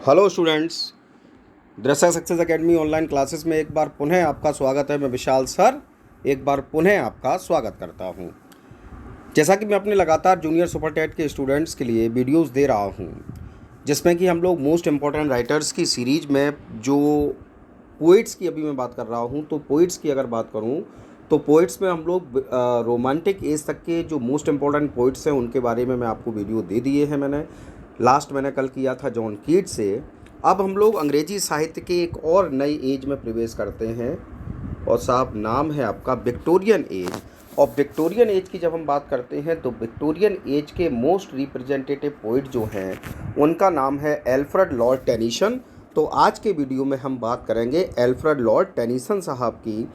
Hello students, दृश्य success academy online classes में एक बार पुनः आपका स्वागत है। मैं विशाल सर एक बार पुनः आपका स्वागत करता हूं। जैसा कि मैं अपने लगातार जूनियर सुपर टेट के स्टूडेंट्स के लिए वीडियोस दे रहा हूं, जिसमें कि हम लोग मोस्ट इम्पॉर्टेंट राइटर्स की सीरीज में जो पोइट्स की अभी मैं बात कर रहा हूं, तो पोइट्स की अगर बात करूं तो पोइट्स में हम लोग रोमांटिक एज तक के जो मोस्ट इम्पॉर्टेंट पोइट्स हैं उनके बारे में मैं आपको वीडियो दे दिए हैं। मैंने कल किया था जॉन कीट्स से। अब हम लोग अंग्रेजी साहित्य के एक और नई एज में प्रवेश करते हैं और साहब नाम है आपका विक्टोरियन एज। और विक्टोरियन एज की जब हम बात करते हैं तो विक्टोरियन एज के मोस्ट रिप्रेजेंटेटिव पोइट जो हैं उनका नाम है एल्फ्रेड लॉर्ड टेनिसन। तो आज के वीडियो में हम बात करेंगे एल्फ्रेड लॉर्ड टेनिसन साहब की,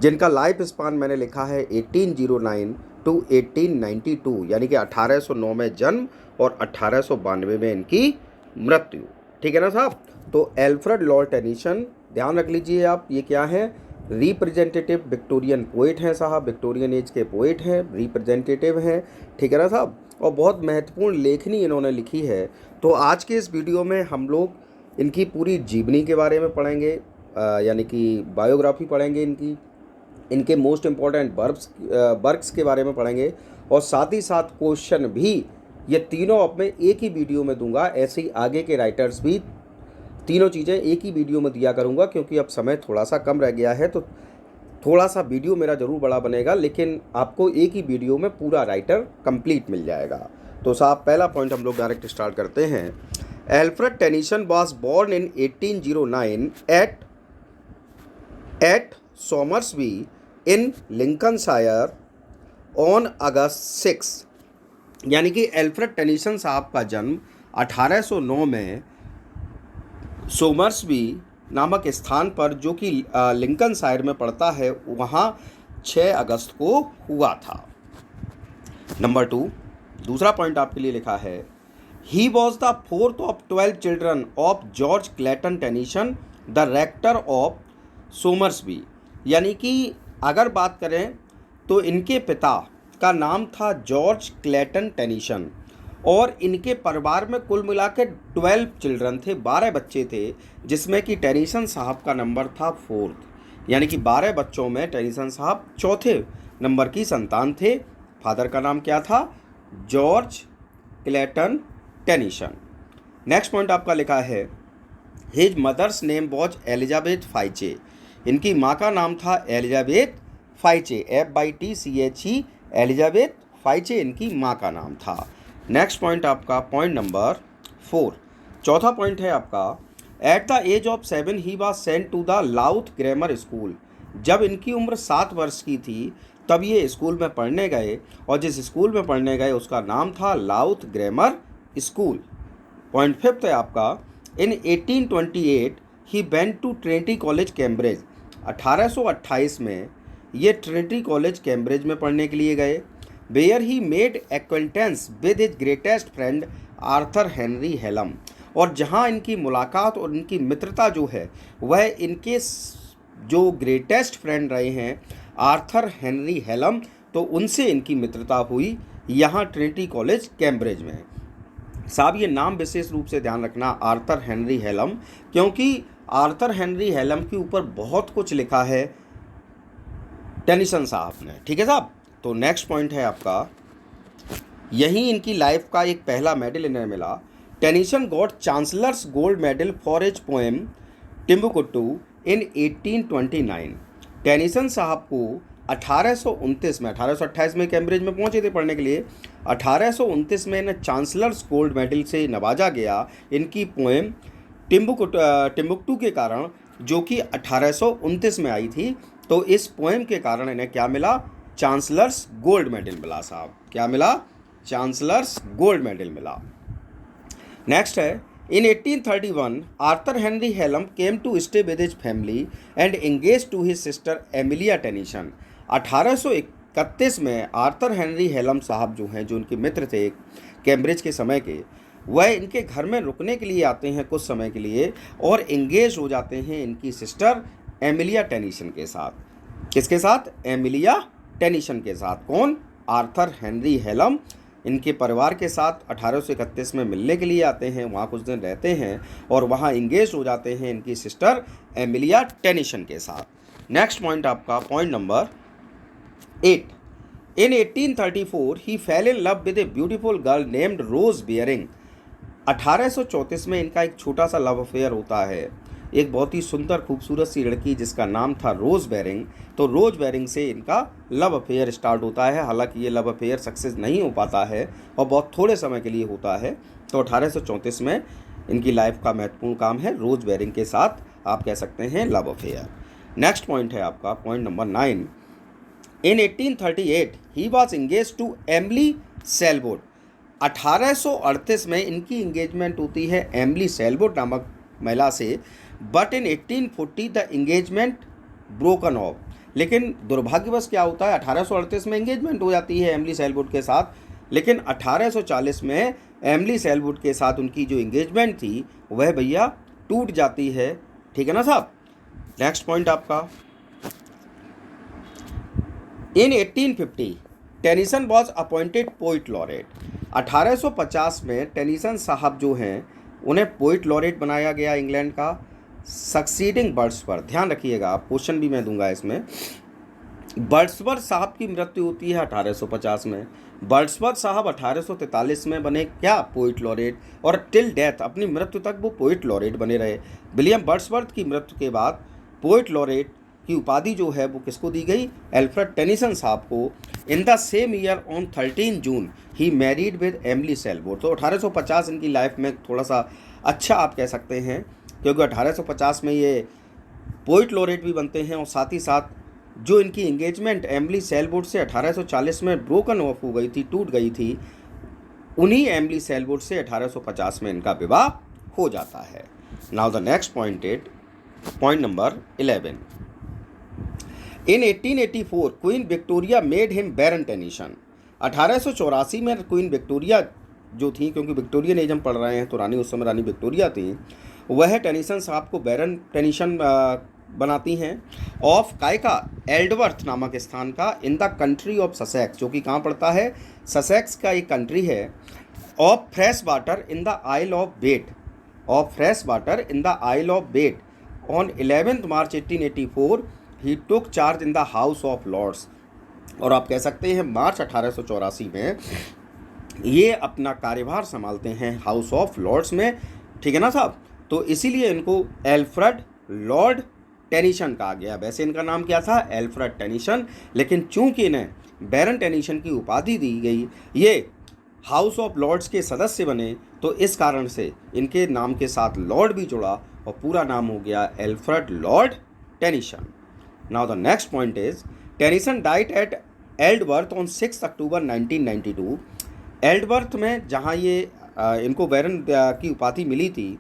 जिनका लाइफ स्पान मैंने लिखा है 1809 टू 1892, यानी कि 1809 में जन्म और 1892 में इनकी मृत्यु। ठीक है ना साहब। तो एल्फ्रेड लॉर्ड टेनिसन, ध्यान रख लीजिए आप, ये क्या है? रिप्रेजेंटेटिव विक्टोरियन पोइट हैं साहब, विक्टोरियन एज के पोइट हैं, रिप्रेजेंटेटिव हैं। ठीक है ना साहब। और बहुत महत्वपूर्ण लेखनी इन्होंने लिखी है। तो आज के इस वीडियो में हम लोग इनकी पूरी जीवनी के बारे में पढ़ेंगे, यानी कि बायोग्राफी पढ़ेंगे इनके मोस्ट इम्पॉर्टेंट वर्क्स के बारे में पढ़ेंगे, और साथ ही साथ क्वेश्चन भी ये तीनों अब मैं एक ही वीडियो में दूंगा। ऐसे ही आगे के राइटर्स भी तीनों चीज़ें एक ही वीडियो में दिया करूंगा, क्योंकि अब समय थोड़ा सा कम रह गया है। तो थोड़ा सा वीडियो मेरा ज़रूर बड़ा बनेगा, लेकिन आपको एक ही वीडियो में पूरा राइटर कंप्लीट मिल जाएगा। तो साहब पहला पॉइंट हम लोग डायरेक्ट स्टार्ट करते हैं। Alfred Tennyson was born in 1809 at Somersby in Lincolnshire on August 6, यानी कि एल्फ्रेड टेनिसन साहब का जन्म 1809 में सोमर्सबी नामक स्थान पर, जो कि लिंकनशायर में पड़ता है, वहाँ 6 अगस्त को हुआ था। नंबर 2, दूसरा पॉइंट आपके लिए लिखा है, he was the fourth of 12 children of George Clayton Tennyson the rector of Somersby. यानी कि अगर बात करें तो इनके पिता का नाम था जॉर्ज क्लेटन टेनिसन, और इनके परिवार में कुल मिला के 12 चिल्ड्रन थे, 12 बच्चे थे, जिसमें कि टेनिसन साहब का नंबर था 4th, यानी कि 12 बच्चों में टेनिसन साहब चौथे नंबर की संतान थे। फादर का नाम क्या था? George Clayton Tennyson. Next point आपका लिखा है, his mother's name was Elizabeth Fytche. इनकी माँ का नाम था Elizabeth Fytche, FYTCHE, Elizabeth Fytche इनकी माँ का नाम था। नेक्स्ट पॉइंट आपका पॉइंट नंबर 4, चौथा पॉइंट है आपका, at the age of 7 he was sent to the Louth grammar school. जब इनकी उम्र 7 वर्ष की थी तब ये स्कूल में पढ़ने गए, और जिस स्कूल में पढ़ने गए उसका नाम था लाउथ ग्रामर स्कूल। पॉइंट 5 है आपका, in 1828 he went to Trinity College Cambridge. 1828 में ये ट्रिनिटी कॉलेज कैम्ब्रिज में पढ़ने के लिए गए। Where he made acquaintance with his greatest friend Arthur Henry Hallam. और जहाँ इनकी मुलाकात और इनकी मित्रता जो है वह इनके जो ग्रेटेस्ट फ्रेंड रहे हैं आर्थर हेनरी हेलम, तो उनसे इनकी मित्रता हुई यहाँ ट्रिनिटी कॉलेज कैम्ब्रिज में। साहब ये नाम विशेष रूप से ध्यान रखना, आर्थर हेनरी हेलम, क्योंकि आर्थर हेनरी हेलम के ऊपर बहुत कुछ लिखा है टेनिसन साहब ने। ठीक है साहब। तो नेक्स्ट पॉइंट है आपका, यही इनकी लाइफ का एक पहला मेडल इन्हें मिला। Tennyson got chancellor's gold medal for his poem Timbuktu in 1829। टेनिसन साहब को 1829 में, 1828 में कैम्ब्रिज में पहुंचे थे पढ़ने के लिए, 1829 में इन्हें चांसलर्स गोल्ड मेडल से नवाजा गया इनकी पोएम टिम्बुक्टू के कारण, जो कि 1829 में आई थी। तो इस पोएम के कारण इन्हें क्या मिला? चांसलर्स गोल्ड मेडल मिला साहब। क्या मिला? चांसलर्स गोल्ड मेडल मिला। नेक्स्ट है, in 1831 Arthur Henry Hallam came to stay with his family and engage to his sister Emilia Tennyson. 1831 में आर्थर हेनरी हेलम साहब जो हैं, जो उनके मित्र थे कैम्ब्रिज के समय के, वह इनके घर में रुकने के लिए आते हैं कुछ समय के लिए, और एंगेज हो जाते हैं इनकी सिस्टर एमिलिया टेनिसन के साथ। किसके साथ? एमिलिया टेनिसन के साथ। कौन? आर्थर हेनरी हेलम इनके परिवार के साथ 1831 में मिलने के लिए आते हैं, वहाँ कुछ दिन रहते हैं और वहाँ इंगेज हो जाते हैं इनकी सिस्टर एमिलिया टेनिसन के साथ। नेक्स्ट पॉइंट आपका point number 8। In 1834 he fell in love with a beautiful girl named Rose Baring. 1834 में इनका एक छोटा सा लव अफेयर होता है एक बहुत ही सुंदर खूबसूरत सी लड़की जिसका नाम था रोज बेरिंग। तो रोज बेरिंग से इनका लव अफेयर स्टार्ट होता है। हालांकि ये लव अफेयर सक्सेस नहीं हो पाता है और बहुत थोड़े समय के लिए होता है। तो 1834 में इनकी लाइफ का महत्वपूर्ण काम है रोज बेरिंग के साथ आप कह सकते हैं लव अफेयर। नेक्स्ट पॉइंट है आपका point number 9। In 1838 he was engage to Emily Sellwood. 1838 में इनकी इंगेजमेंट होती है एमिली सेलवुड नामक महिला से। But in 1840 the engagement broken of. लेकिन दुर्भाग्यवश क्या होता है 1838 में इंगेजमेंट हो जाती है एमिली सेलवुड के साथ, लेकिन 1840 में एमिली सेलवुड के साथ उनकी जो इंगेजमेंट थी वह भैया टूट जाती है। ठीक है ना साहब। नेक्स्ट पॉइंट आपका in 1850 Tennyson was appointed poet laureate. 1850 में टेनिसन साहब जो हैं उन्हें पोइट लॉरेट बनाया गया इंग्लैंड का। सक्सीडिंग वर्ड्सवर्थ, ध्यान रखिएगा आप क्वेश्चन भी मैं दूंगा इसमें। वर्ड्सवर्थ साहब की मृत्यु होती है 1850 में। वर्ड्सवर्थ साहब 1843 में बने क्या पोइट लॉरेट और टिल डेथ अपनी मृत्यु तक वो पोइट लॉरेट बने रहे। विलियम वर्ड्सवर्थ की मृत्यु के बाद पोइट लॉरेट की उपाधि जो है वो किसको दी गई, एल्फ्रेड टेनिसन साहब को। In the same year on 13 June he married with Emily Sellwood. तो 1850 इनकी लाइफ में थोड़ा सा अच्छा आप कह सकते हैं क्योंकि 1850 में ये पोइट लॉरेट भी बनते हैं और साथ ही साथ जो इनकी एंगेजमेंट एमिली सेलवुड से 1840 में ब्रोकन ऑफ हो गई थी, टूट गई थी, उन्हीं एमिली सेलवुड से 1850 में इनका विवाह हो जाता है। Now the next point number 11। In 1884 Queen Victoria made him Baron Tennyson. 1884 में क्वीन विक्टोरिया जो थी, क्योंकि विक्टोरियन एज हम पढ़ रहे हैं तो रानी उस समय रानी विक्टोरिया थी, वह टेनिसन साहब को बैरन टेनिसन बनाती हैं ऑफ कायका एल्डवर्थ नामक स्थान का in the country of Sussex, जो कि कहाँ पड़ता है, ससेक्स का एक कंट्री है। Of fresh water in the Isle of Wight, of fresh water in the Isle of Wight on 11 March 1884 he took charge in the House of Lords. और आप कह सकते हैं मार्च 1884 में ये अपना कार्यभार संभालते हैं हाउस ऑफ लॉर्ड्स में। ठीक है ना साहब। तो इसीलिए इनको एल्फ्रेड लॉर्ड टेनिसन कहा गया। वैसे इनका नाम क्या था, एल्फ्रेड टेनिसन, लेकिन चूंकि इन्हें बैरन टेनिसन की उपाधि दी गई, ये हाउस ऑफ लॉर्ड्स के सदस्य बने, तो इस कारण से इनके नाम के साथ लॉर्ड भी जुड़ा और पूरा नाम हो गया Alfred Lord Tennyson. Now the next point is Tennyson died at Aldworth on 6 October 1992। Aldworth में जहाँ ये इनको बैरन की उपाधि मिली थी,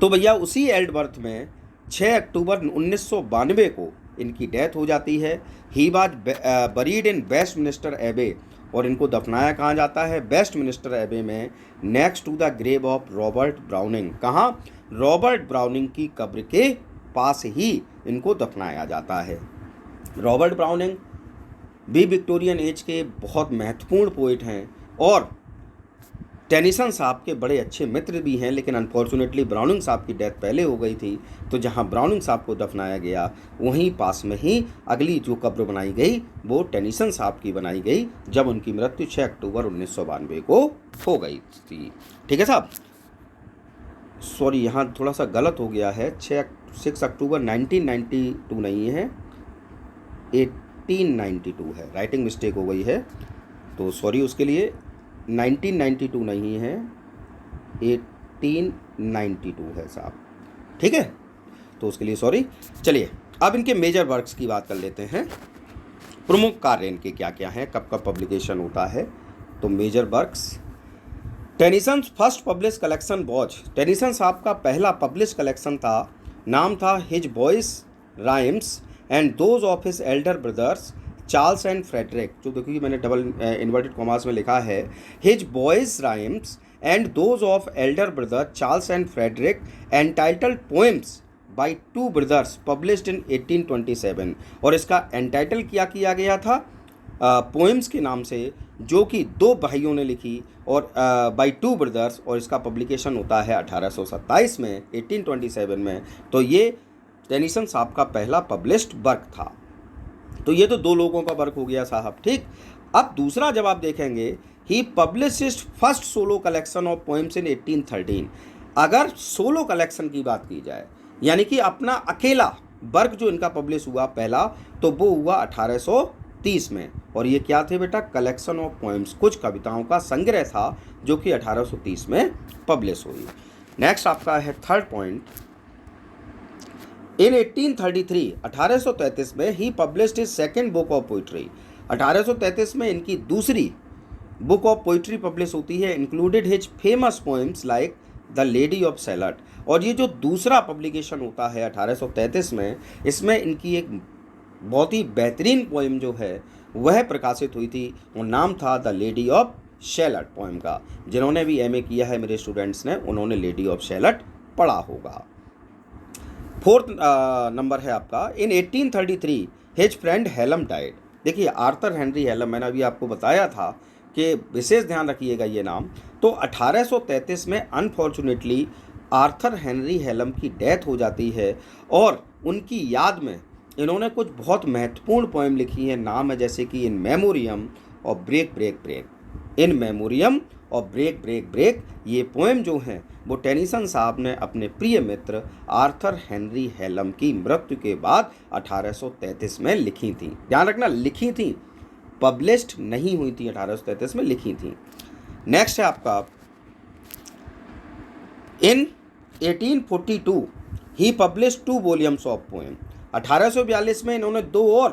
तो भैया उसी एल्डवर्थ में 6 अक्टूबर 1992 को इनकी डेथ हो जाती है। He was buried in Westminster एबे, और इनको दफनाया कहाँ जाता है, वेस्टमिनिस्टर एबे में, next to the grave of Robert Browning. कहाँ, रॉबर्ट ब्राउनिंग की कब्र के पास ही इनको दफनाया जाता है। रॉबर्ट ब्राउनिंग भी विक्टोरियन एज के बहुत महत्वपूर्ण पोइट हैं और टेनिसन साहब के बड़े अच्छे मित्र भी हैं, लेकिन अनफॉर्चुनेटली ब्राउनिंग साहब की डेथ पहले हो गई थी। तो जहां ब्राउनिंग साहब को दफनाया गया वहीं पास में ही अगली जो कब्र बनाई गई वो टेनिसन साहब की बनाई गई, जब उनकी मृत्यु 6 अक्टूबर 1992 को हो गई थी। ठीक है साहब। सॉरी, यहाँ थोड़ा सा गलत हो गया है, 6 अक्टूबर 1992 नहीं है, 1892 है, राइटिंग मिस्टेक हो गई है, तो सॉरी उसके लिए। 1992 नहीं है, 1892 है साहब। ठीक है, तो उसके लिए सॉरी। चलिए अब इनके मेजर वर्क्स की बात कर लेते हैं। प्रमुख कार्य इनके क्या क्या हैं, कब कब पब्लिकेशन होता है। तो major works, Tennyson first publish collection was, Tennyson साहब का पहला पब्लिश कलेक्शन था, नाम था his boys rhymes and those of his elder brothers Charles and Frederick. जो देखिए मैंने डबल इन्वर्टेड कॉमास में लिखा है, his boys rhymes and those of elder brother Charles and Frederick entitled poems by 2 brothers published in 1827। और इसका entitle क्या किया गया था, पोएम्स के नाम से जो कि 2 भाइयों ने लिखी और बाय 2 ब्रदर्स, और इसका पब्लिकेशन होता है 1827 में, 1827 में। तो ये टेनिसन साहब का पहला पब्लिश्ड वर्क था। तो ये तो 2 लोगों का वर्क हो गया साहब, ठीक। अब दूसरा जब आप देखेंगे, he published first solo collection of poems in 1813। अगर सोलो कलेक्शन की बात की जाए, यानी कि अपना अकेला वर्क जो इनका पब्लिश हुआ पहला, तो वो हुआ 1830 में। और ये क्या थे बेटा? कलेक्शन ऑफ पोएम्स, कुछ कविताओं का संग्रह था जो कि 1830 में पब्लिश हुई। नेक्स्ट आपका है थर्ड पॉइंट। इन 1833, 1833 में he published his second book of poetry. 1833 में इनकी दूसरी बुक ऑफ पोइट्री पब्लिश होती है, included his famous poems like the Lady of Shalott. और ये जो दूसरा पब्लिकेशन होता है 1833 में, इसमें इनकी एक बहुत ही बेहतरीन पोएम जो है वह प्रकाशित हुई थी, और नाम था द लेडी ऑफ शैलट पोएम का। जिन्होंने भी एमए किया है मेरे स्टूडेंट्स ने, उन्होंने लेडी ऑफ शैलट पढ़ा होगा। फोर्थ नंबर है आपका, इन 1833 हिज फ्रेंड हेलम डाइड। देखिए आर्थर हेनरी हेलम, मैंने अभी आपको बताया था कि विशेष ध्यान रखिएगा ये नाम। तो 1833 में अनफॉर्चुनेटली आर्थर हेनरी हेलम की डेथ हो जाती है, और उनकी याद में इन्होंने कुछ बहुत महत्वपूर्ण पोएम लिखी है। नाम है जैसे कि इन मेमोरियम और ब्रेक ब्रेक ब्रेक। इन मेमोरियम और ब्रेक ब्रेक ब्रेक, ये पोएम जो हैं वो टेनिसन साहब ने अपने प्रिय मित्र आर्थर हेनरी हेलम की मृत्यु के बाद 1833 में लिखी थी। ध्यान रखना, लिखी थी, पब्लिश्ड नहीं हुई थी, 1833 में लिखी थी। नेक्स्ट है आपका, इन 1842 ही पब्लिश्ड 2 वॉल्यूम्स ऑफ पोएम। 1842 में इन्होंने 2 और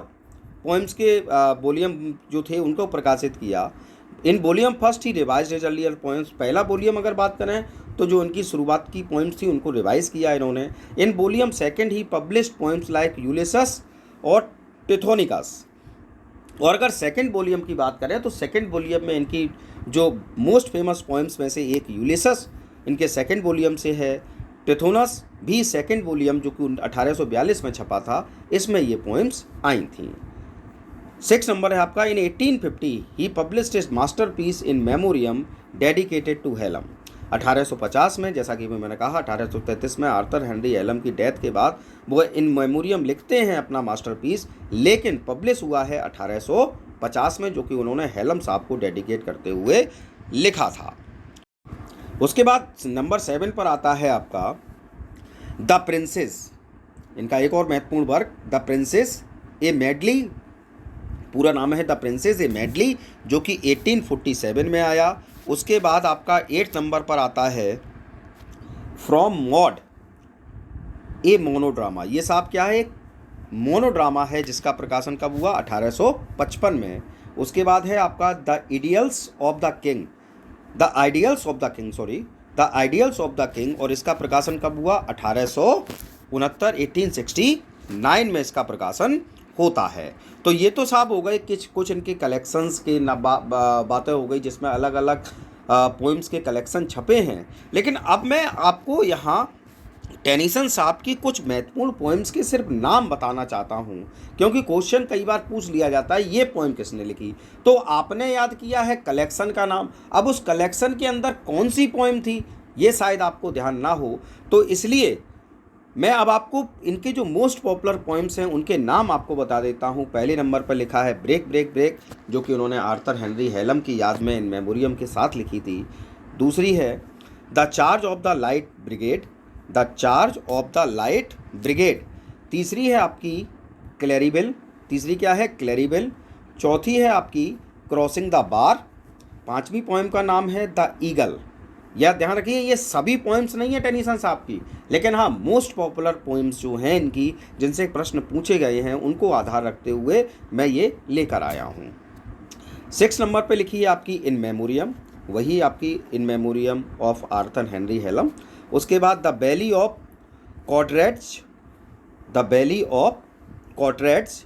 पोएम्स के वॉल्यूम जो थे उनको प्रकाशित किया। In volume first he revised his earlier poems. पहला वॉल्यूम अगर बात करें तो जो उनकी शुरुआत की पोएम्स थी उनको रिवाइज किया इन्होंने। In volume second he published poems like Ulysses और टिथोनिकस। और अगर सेकंड वॉल्यूम की बात करें तो सेकंड वॉल्यूम में इनकी जो मोस्ट फेमस पोएम्स में से एक यूलिसस इनके सेकंड वॉल्यूम से है। टिथोनस भी सेकंड वॉल्यूम जो कि 1842 में छपा था, इसमें ये पोएम्स आई थी। 6 नंबर है आपका, in 1850 he published his masterpiece In Memoriam dedicated to Hallam. 1850 में, जैसा कि मैंने कहा 1833 में आर्थर हेनरी हेलम की डेथ के बाद वो इन मेमोरियम लिखते हैं अपना मास्टरपीस, लेकिन पब्लिश हुआ है 1850 में, जो कि उन्होंने हेलम साहब को डेडिकेट करते हुए लिखा था। उसके बाद नंबर 7 पर आता है आपका द प्रिंसेस। इनका एक और महत्वपूर्ण work, the princess A medley, पूरा नाम है द प्रिंसेस ए मेडली, जो कि 1847 में आया। उसके बाद आपका 8 नंबर पर आता है फ्रॉम मॉड ए मोनोड्रामा। ये साहब क्या है? एक मोनोड्रामा है जिसका प्रकाशन कब हुआ? 1855 में। उसके बाद है आपका the ideals of the king, the ideals of the king, sorry the ideals of the king. और इसका प्रकाशन कब हुआ? 1869, 1869 में इसका प्रकाशन होता है। तो ये तो साहब हो गए कुछ इनके कलेक्शंस के बातें हो गई जिसमें अलग अलग पोइम्स के कलेक्शन छपे हैं। लेकिन अब मैं आपको यहाँ टेनिसन साहब की कुछ महत्वपूर्ण पोइम्स के सिर्फ नाम बताना चाहता हूँ, क्योंकि क्वेश्चन कई बार पूछ लिया जाता है ये पोइम किसने लिखी। तो आपने याद किया है कलेक्शन का नाम, अब उस कलेक्शन के अंदर कौन सी पोइम थी ये शायद आपको ध्यान ना हो, तो इसलिए मैं अब आपको इनके जो मोस्ट पॉपुलर पोइम्स हैं उनके नाम आपको बता देता हूं। पहले नंबर पर लिखा है ब्रेक ब्रेक ब्रेक, जो कि उन्होंने आर्थर हेनरी हेलम की याद में इन मेमोरियम के साथ लिखी थी। दूसरी है the charge of the light brigade, the charge of the light brigade. तीसरी है आपकी क्लैरिबेल, तीसरी क्या है? क्लैरिबेल। चौथी है आपकी क्रॉसिंग द बार। पांचवी पोइम का नाम है द ईगल। यह ध्यान रखिए ये सभी पोइम्स नहीं है टेनिसन साहब की, लेकिन हाँ मोस्ट पॉपुलर पोइम्स जो हैं इनकी, जिनसे प्रश्न पूछे गए हैं, उनको आधार रखते हुए मैं ये लेकर आया हूँ। 6 नंबर पे लिखी है आपकी इन मेमोरियम, वही आपकी In Memoriam of Arthur Henry Hallam. उसके बाद the valley of Cauteretz, the valley of Cauteretz.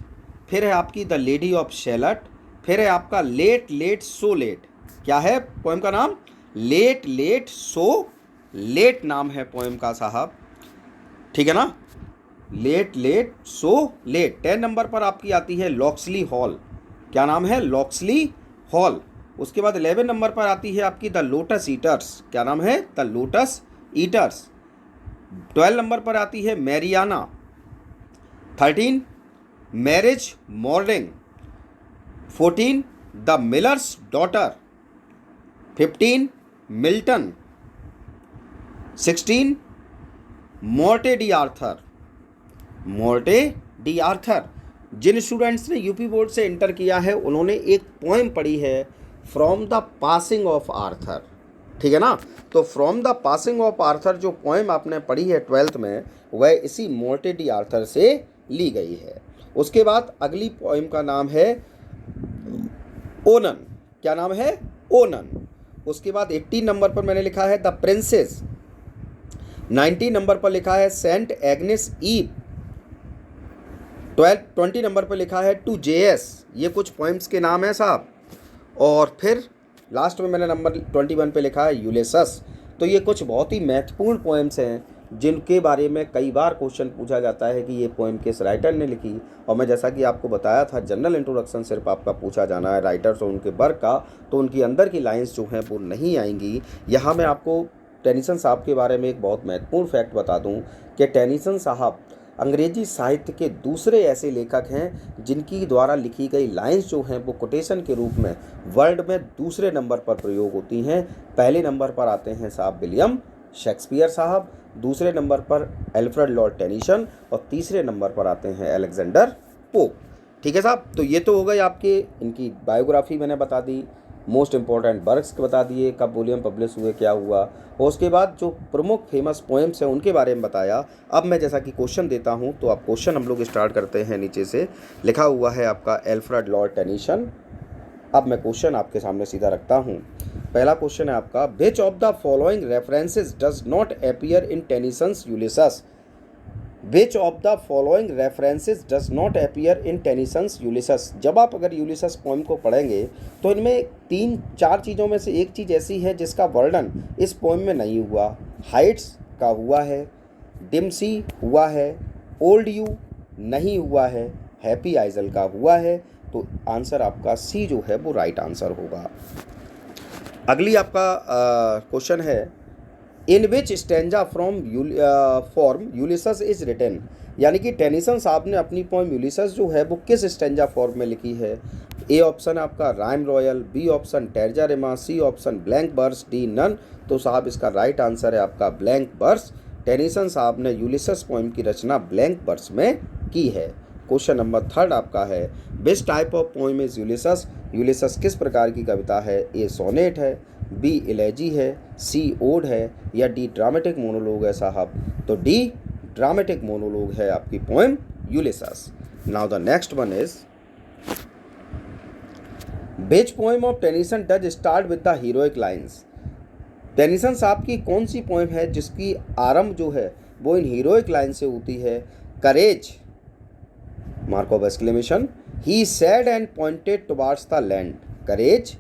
फिर है आपकी द लेडी ऑफ शैलट। फिर है आपका लेट लेट सो लेट। क्या है पोइम का नाम? लेट लेट सो लेट नाम है पोएम का साहब, ठीक है ना? Late late so late. 10 number पर आपकी आती है लॉक्सली हॉल। क्या नाम है? Locksley Hall. उसके बाद 11 नंबर पर आती है आपकी द लोटस ईटर्स। क्या नाम है? The lotus eaters. 12 नंबर पर आती है Mariana. 13 marriage morning. 14 the miller's daughter. 15 Milton. 16 Morte d'Arthur. Morte d'Arthur. जिन स्टूडेंट्स ने यूपी बोर्ड से इंटर किया है उन्होंने एक पोएम पढ़ी है from the passing of Arthur, ठीक है ना। तो from the passing of Arthur जो पोएम आपने पढ़ी है 12th में, वह इसी मोर्टे डी आर्थर से ली गई है। उसके बाद अगली पोएम का नाम है ओनन। क्या नाम है? ओनन। उसके बाद 18 नंबर पर मैंने लिखा है द प्रिंसेस। 19 नंबर पर लिखा है सेंट एग्नेस ईव। 20 नंबर पर लिखा है टू जेएस। ये कुछ पोएम्स के नाम हैं साहब। और फिर लास्ट में मैंने नंबर 21 पे लिखा है यूलिसस। तो ये कुछ बहुत ही महत्वपूर्ण पोएम्स हैं जिनके बारे में कई बार क्वेश्चन पूछा जाता है कि ये पोएम किस राइटर ने लिखी। और मैं जैसा कि आपको बताया था, जनरल इंट्रोडक्शन सिर्फ आपका पूछा जाना है राइटर्स और उनके वर्क का, तो उनकी अंदर की लाइंस जो हैं वो नहीं आएंगी। यहाँ मैं आपको टेनिसन साहब के बारे में एक बहुत महत्वपूर्ण फैक्ट बता दूं कि टेनिसन साहब अंग्रेजी साहित्य के दूसरे ऐसे लेखक हैं जिनकी द्वारा लिखी गई लाइंस जो हैं वो कोटेशन के रूप में वर्ल्ड में दूसरे नंबर पर प्रयोग होती हैं। पहले नंबर पर आते हैं साहब विलियम शेक्सपियर साहब, दूसरे नंबर पर एल्फ्रेड लॉर्ड टेनिसन और तीसरे नंबर पर आते हैं अलेक्जेंडर पोप। ठीक है साहब, तो ये तो हो गई आपके इनकी बायोग्राफी मैंने बता दी, मोस्ट इम्पॉर्टेंट वर्क्स बता दिए, कब वॉल्यूम पब्लिश हुए, क्या हुआ, और उसके बाद जो प्रमुख फेमस पोएम्स हैं उनके बारे में बताया। अब मैं जैसा कि क्वेश्चन देता हूं तो आप क्वेश्चन हम लोग स्टार्ट करते हैं। नीचे से लिखा हुआ है आपका एल्फ्रेड लॉर्ड टेनिसन। अब मैं क्वेश्चन आपके सामने सीधा रखता हूं। पहला क्वेश्चन है आपका, which of the following references does not appear in Tennyson's Ulysses. Which of the following references does not appear in Tennyson's Ulysses. जब आप अगर यूलिसस पोएम को पढ़ेंगे तो इनमें 3-4 चीज़ों में से एक चीज़ ऐसी है जिसका वर्णन इस पोएम में नहीं हुआ। हाइट्स का हुआ है, डिम्सी हुआ है, ओल्ड यू नहीं हुआ है, हैप्पी आइजल का हुआ है। तो आंसर आपका सी जो है वो राइट आंसर होगा। अगली आपका क्वेश्चन है, in which stanza from form Ulysses is written. यानी कि टेनिसन साहब ने अपनी पोएम यूलिसस जो है वो किस स्टेंजा फॉर्म में लिखी है। ए ऑप्शन आपका rhyme royal, B option terza rima, C option blank verse, D none. तो साहब इसका राइट आंसर है आपका ब्लैंक वर्स। टेनिसन साहब ने यूलिसस पोएम की रचना ब्लैंक वर्स में की है। क्वेश्चन नंबर 3 आपका है, which type of poem is Ulysses. Ulysses किस प्रकार की कविता है। ए सोनेट है, बी इलेजी है, सी ओड है, या डी ड्रामेटिक मोनोलॉग है साहब। तो डी ड्रामेटिक मोनोलॉग है आपकी poem Ulysses. Now the next one is, which poem of Tennyson does start with the heroic lines. Tennyson साहब की कौन सी पोएम है जिसकी आरंभ जो है वो इन हीरोइक लाइन से होती है। Courage, mark of exclamation, he said and pointed towards the land. Courage,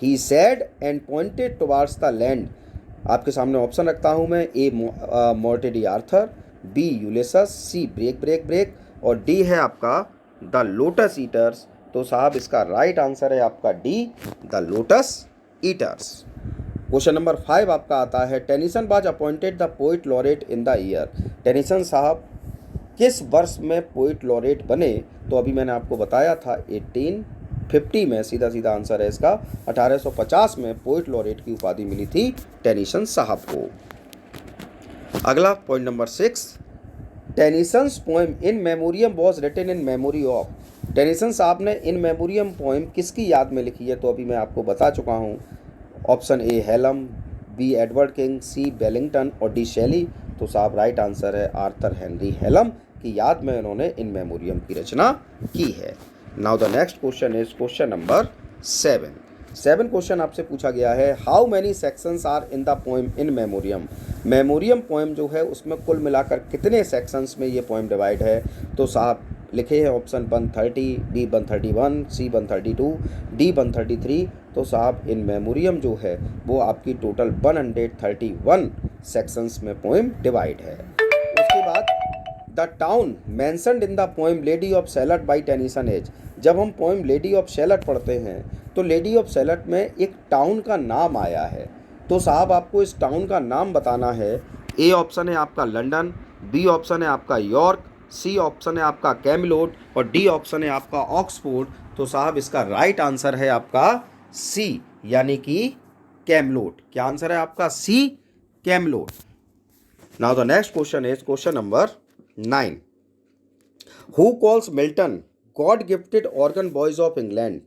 he said and pointed towards the land. आपके सामने ऑप्शन रखता हूँ मैं, A Morte d'Arthur, B Ulysses, C break break break, और D है आपका the lotus eaters. तो साहब इसका राइट आंसर है आपका D the lotus eaters. Question number 5 आपका आता है, Tennyson was appointed the poet laureate in the year. Tennyson साहब किस वर्ष में पोइट लॉरेट बने। तो अभी मैंने आपको बताया था 1850 में, सीधा सीधा आंसर है इसका। 1850 में पोइट लॉरेट की उपाधि मिली थी टेनिसन साहब को। अगला point number 6, Tennyson's poem in memoriam was written in memory of. Tennyson साहब ने इन मेमोरियम पोएम किसकी याद में लिखी है। तो अभी मैं आपको बता चुका हूँ। Option A Hallam, B Edward King, C Wellington और डी शैली। तो साहब राइट आंसर है आर्थर हेनरी हेलम की याद में इन्होंने इन मेमोरियम की रचना की है। Now the next question is question number 7 question आपसे पूछा गया है, how many sections are in the poem in memoriam. Memoriam poem जो है उसमें कुल मिलाकर कितने सेक्शंस में ये पोएम डिवाइड है। तो साहब लिखे हैं ऑप्शन 130, बी 131, सी 132, डी 133। तो साहब इन मेमोरियम जो है वो आपकी टोटल 131 सेक्शंस में पोएम डिवाइड है। उसके बाद the town mentioned in the poem Lady of Shalott by Tennyson as. जब हम पोएम लेडी ऑफ शैलट पढ़ते हैं तो लेडी ऑफ सैलट में एक टाउन का नाम आया है, तो साहब आपको इस टाउन का नाम बताना है। ए ऑप्शन है आपका लंदन, बी ऑप्शन है आपका यॉर्क, सी ऑप्शन है आपका कैमलोट और डी ऑप्शन है आपका ऑक्सफोर्ड। तो साहब इसका राइट आंसर है आपका सी, यानी कि कैमलोट। क्या आंसर है आपका? C, Camelot. Now the next question is question number 9। Who calls Milton God gifted organ voice of England?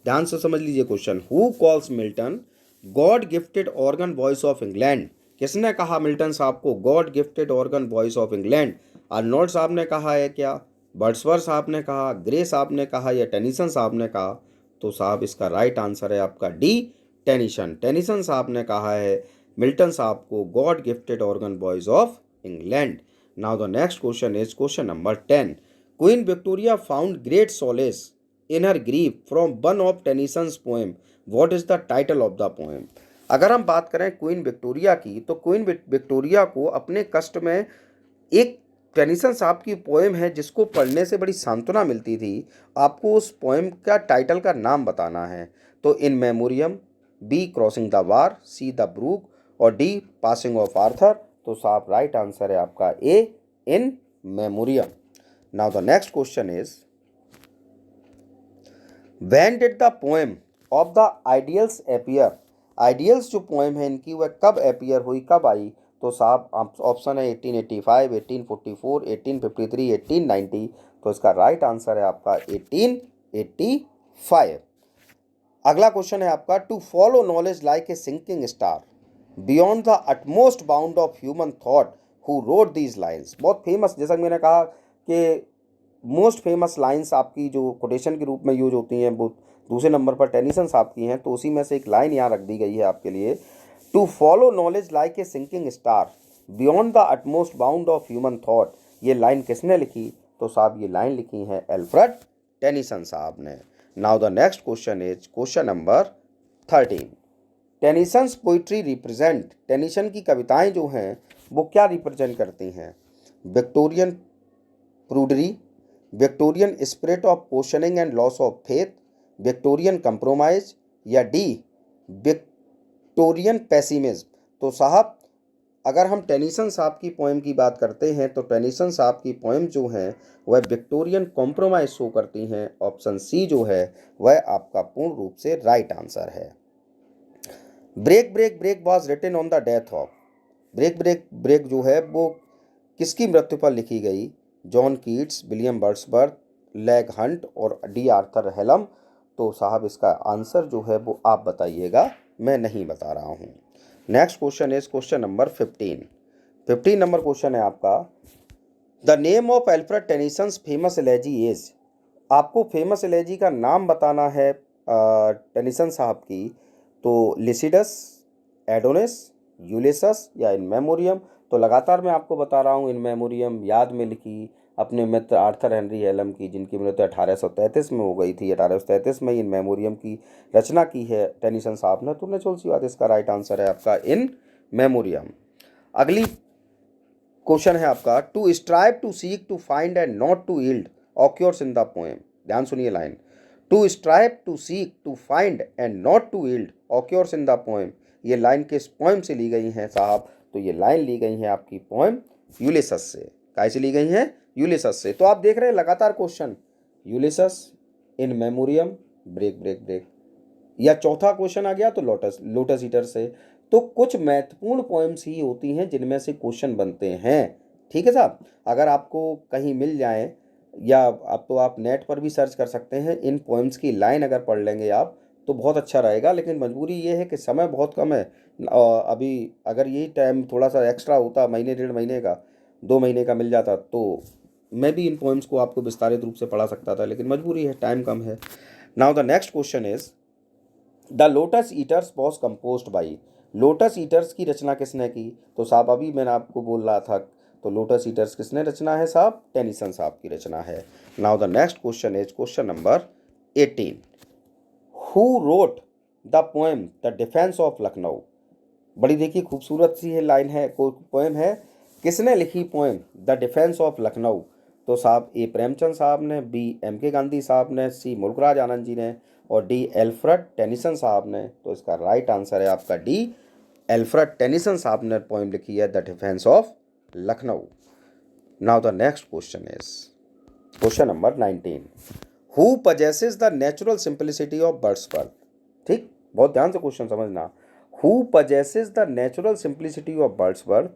ध्यान से समझ लीजिए question. Who calls Milton God gifted organ voice of England? किसने कहा मिल्टन साहब को God gifted organ voice of England? Arnold साहब ने कहा है क्या, वर्ड्सवर्थ साहब ने कहा, ग्रे साहब ने कहा या टेनिसन साहब ने कहा? तो साहब इसका राइट आंसर है आपका डी, टेनिसन। टेनिसन साहब ने कहा है मिल्टन साहब को God gifted organ voice of England. Now the next question is question number 10। Queen Victoria found great solace in her grief from one of Tennyson's poem. What is the title of the poem? अगर हम बात करें queen Victoria की, तो queen Victoria को अपने कष्ट में एक टेनिसन साहब की पोएम है जिसको पढ़ने से बड़ी सांत्वना मिलती थी। आपको उस पोएम का टाइटल का नाम बताना है। तो In Memoriam, B crossing the bar, C the brook और डी पासिंग ऑफ आर्थर। तो साहब राइट आंसर है आपका A, In Memoriam. Now the next question is, when did the poem of the Ideals appear? Ideals जो poem है इनकी वह कब appear हुई, कब आई? तो साहब ऑप्शन है 1885, 1844, 1853, 1890। तो इसका राइट आंसर है आपका 1885। अगला क्वेश्चन है आपका, to follow knowledge like a sinking star beyond the utmost bound of human thought, who wrote these lines? बहुत फेमस, जैसा कि मैंने कहा कि मोस्ट फेमस लाइंस आपकी जो कोटेशन के रूप में यूज होती हैं वो दूसरे नंबर पर टेनिसन साहब की हैं, तो उसी में से एक लाइन यहाँ रख दी गई है आपके लिए। To follow knowledge like a sinking star beyond the utmost bound of human thought, ये लाइन किसने लिखी? तो साहब ये लाइन लिखी है एल्फ्रेड टेनिसन साहब ने। Now the next question is question number 13। Tennyson's poetry represent, Tennyson की कविताएं जो हैं वो क्या रिप्रेजेंट करती हैं? Victorian prudery, Victorian spirit of questioning and loss of faith, Victorian compromise या डी विक्टोरियन पेसिमिज्म? तो साहब अगर हम टेनिसन साहब की पोएम की बात करते हैं तो टेनिसन साहब की पोएम जो है वह विक्टोरियन कॉम्प्रोमाइज शो करती हैं। ऑप्शन सी जो है वह आपका पूर्ण रूप से राइट आंसर है। Break break break was written on the death of, break break break जो है वो किसकी मृत्यु पर लिखी गई? John Keats, William Wordsworth, Leigh Hunt और डी आर्थर हेलम। तो साहब इसका आंसर जो है वो आप बताइएगा, मैं नहीं बता रहा हूँ। Next question is question number 15। 15 number question है आपका, the name of Alfred Tennyson's famous elegy is? आपको फेमस एलेजी का नाम बताना है टेनिसन साहब की। तो लिसिडस, एडोनिस, यूलिसस या इन मेमोरियम? तो लगातार मैं आपको बता रहा हूँ, इन मेमोरियम याद में लिखी अपने मित्र आर्थर हेनरी हेलम की, जिनकी मृत्यु 1833 में हो गई थी। 1833 में इन मेमोरियम की रचना की है टेनिसन साहब ने। तो नेचुरल सी बात, इसका राइट आंसर है आपका इन मेमोरियम। अगली क्वेश्चन है आपका, to strive to seek to find and not to yield occurs in the poem. ध्यान सुनिए लाइन, to strive to seek to find and not to yield occurs in the poem, ये line किस poem से ली गई हैं साहब? तो ये लाइन ली गई है आपकी पोएम यूलिसस से। कैसे ली गई हैं? यूलिसस से। तो आप देख रहे हैं लगातार क्वेश्चन, यूलिसस, इन मेमोरियम, ब्रेक ब्रेक ब्रेक, या चौथा क्वेश्चन आ गया तो लोटस ईटर से। तो कुछ महत्वपूर्ण पोएम्स ही होती हैं जिनमें से क्वेश्चन बनते हैं। ठीक है साहब, अगर आपको कहीं मिल जाए या आप नेट पर भी सर्च कर सकते हैं, इन पोएम्स की लाइन अगर पढ़ लेंगे आप तो बहुत अच्छा रहेगा। लेकिन मजबूरी ये है कि समय बहुत कम है। अभी अगर यही टाइम थोड़ा सा एक्स्ट्रा होता, महीने 1.5 महीने का, 2 महीने का मिल जाता, तो मैं भी इन पोएम्स को आपको विस्तारित रूप से पढ़ा सकता था, लेकिन मजबूरी है, टाइम कम है। Now the next question is, the lotus eaters was composed by, lotus eaters की रचना किसने की? तो साहब अभी मैंने आपको बोल रहा था, तो लोटस ईटर्स किसने रचना है साहब? टेनिसन साहब की रचना है। Now the next question is question number 18। Who wrote the poem the defence of Lucknow? बड़ी देखिए खूबसूरत सी है लाइन है, पोएम है, किसने लिखी poem the defence of Lucknow? तो साहब ए प्रेमचंद साहब ने, बी एम के गांधी साहब ने, सी मुल्कराज आनंद जी ने और डी एल्फ्रेड टेनिसन साहब ने। तो इसका राइट आंसर है आपका डी, एल्फ्रेड टेनिसन साहब ने पोएम लिखी है the defence of Lucknow. Now the next question is question number 19। Who possesses the natural simplicity of Wordsworth. ठीक, बहुत ध्यान से क्वेश्चन समझना। Who possesses the natural simplicity of Wordsworth,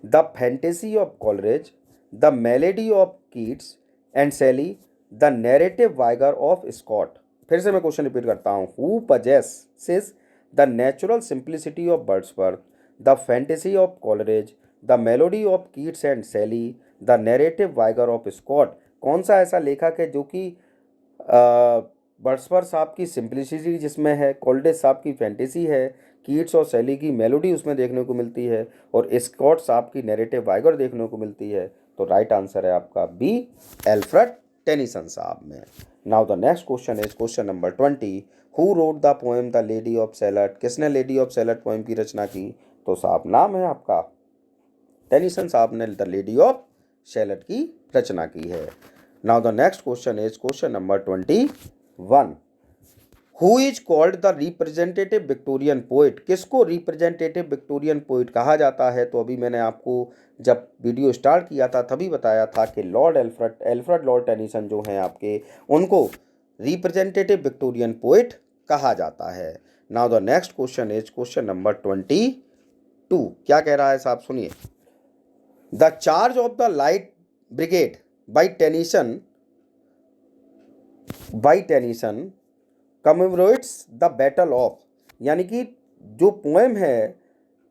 the fantasy of Coleridge, the melody of Keats and Shelley, the narrative vigour of Scott. फिर से मैं question repeat करता हूँ। Who possesses the natural simplicity of Wordsworth, the fantasy of Coleridge, the melody of Keats and Shelley, the narrative vigour of Scott. कौन सा ऐसा लेखक है जो कि वर्ड्सवर्थ साहब की सिंपलिसिटी जिसमें है, कॉलरेज साहब की फैंटेसी है, कीट्स और शैली की मेलोडी उसमें देखने को मिलती है, और स्कॉट साहब की नैरेटिव वाइगर देखने को मिलती है। तो राइट आंसर है आपका बी, एल्फ्रेड टेनिसन साहब में। Now the next question is question number 20। Who wrote the poem the Lady of salad. किसने लेडी ऑफ सैलड पोएम की रचना की। तो साहब नाम है आपका टेनिसन साहब ने द लेडी ऑफ सैलड की रचना की है। Now the next question is question number 21। Who is called the representative Victorian poet. किसको रिप्रेजेंटेटिव विक्टोरियन पोइट कहा जाता है। तो अभी मैंने आपको जब वीडियो स्टार्ट किया था तभी बताया था कि लॉर्ड एल्फ्रेड लॉर्ड टेनिसन जो हैं आपके, उनको रिप्रेजेंटेटिव विक्टोरियन पोइट कहा जाता है। Now the next question is question number 22। क्या कह रहा है साहब, सुनिए। The charge of the light brigade by Tennyson commemorates the battle of. यानी कि जो पोएम है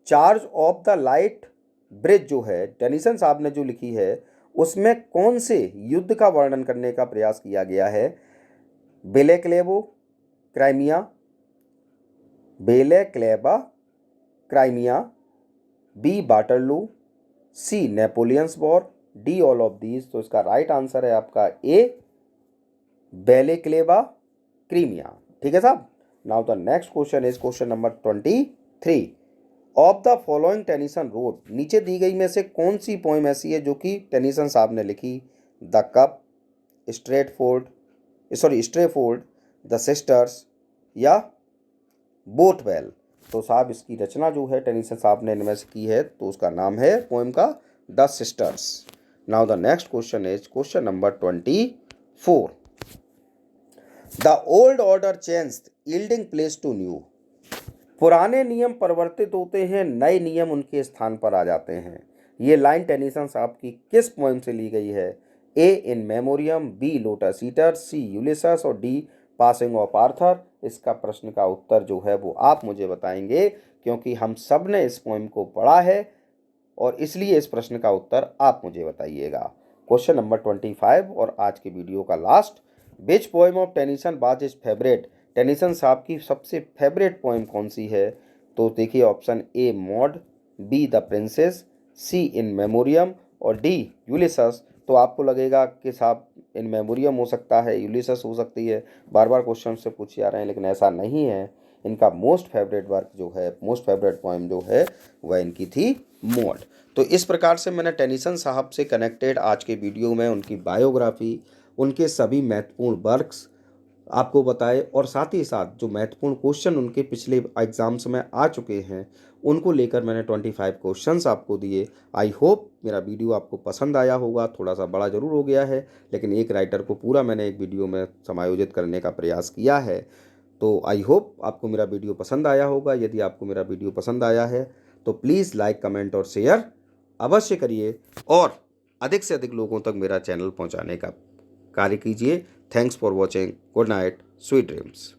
charge of the light bridge जो है टेनिसन साहब ने जो लिखी है, उसमें कौन से युद्ध का वर्णन करने का प्रयास किया गया है। Balaclava Crimea, B Waterloo, C Napoleon's war, D all of these. तो इसका राइट आंसर है आपका ए, बेलेक्लेबा क्रीमिया। ठीक है साहब। Now the next question is question number 23। Of the following Tennyson wrote. नीचे दी गई में से कौन सी पोएम ऐसी है जो कि टेनिसन साहब ने लिखी। द कप, स्ट्रेफोर्ड, द सिस्टर्स या बोटवेल। तो साहब इसकी रचना जो है टेनिसन साहब ने इनमें से की है, तो उसका नाम है पोएम का the sisters. Now the next question is question number 24। The old order changed yielding place to new. पुराने नियम परिवर्तित होते हैं, नए नियम उनके स्थान पर आ जाते हैं। ये लाइन टेनिसन साहब की किस पोएम से ली गई है। ए In Memoriam, B lotus eater, सी यूलिसस और डी पासिंग ऑफ आर्थर। इसका प्रश्न का उत्तर जो है वो आप मुझे बताएंगे, क्योंकि हम सब ने इस पोएम को पढ़ा है और इसलिए इस प्रश्न का उत्तर आप मुझे बताइएगा। क्वेश्चन नंबर 25 और आज के वीडियो का last. Which poem of Tennyson was his favourite. Tennyson साहब की सबसे फेवरेट पोएम कौन सी है। तो देखिए option A Maud, B the princess, C in memoriam और डी यूलिसस। तो आपको लगेगा कि साहब इन मेमोरियम हो सकता है, यूलिसस हो सकती है, बार बार क्वेश्चन से पूछे जा रहे हैं, लेकिन ऐसा नहीं है। इनका मोस्ट फेवरेट वर्क जो है, मोस्ट फेवरेट पोएम जो है वह इनकी थी मॉड। तो इस प्रकार से मैंने टेनिसन साहब से कनेक्टेड आज के वीडियो में उनकी बायोग्राफी, उनके सभी महत्वपूर्ण वर्क्स आपको बताए, और साथ ही साथ जो महत्वपूर्ण क्वेश्चन उनके पिछले एग्जाम्स में आ चुके हैं उनको लेकर मैंने 25 क्वेश्चंस आपको दिए। आई होप मेरा वीडियो आपको पसंद आया होगा। थोड़ा सा बड़ा ज़रूर हो गया है, लेकिन एक राइटर को पूरा मैंने एक वीडियो में समायोजित करने का प्रयास किया है। तो आई होप आपको मेरा वीडियो पसंद आया होगा। यदि आपको मेरा वीडियो पसंद आया है तो प्लीज़ लाइक, कमेंट और शेयर अवश्य करिए, और अधिक से अधिक लोगों तक मेरा चैनल पहुंचाने का कार्य कीजिए। Thanks for watching. Good night, sweet dreams.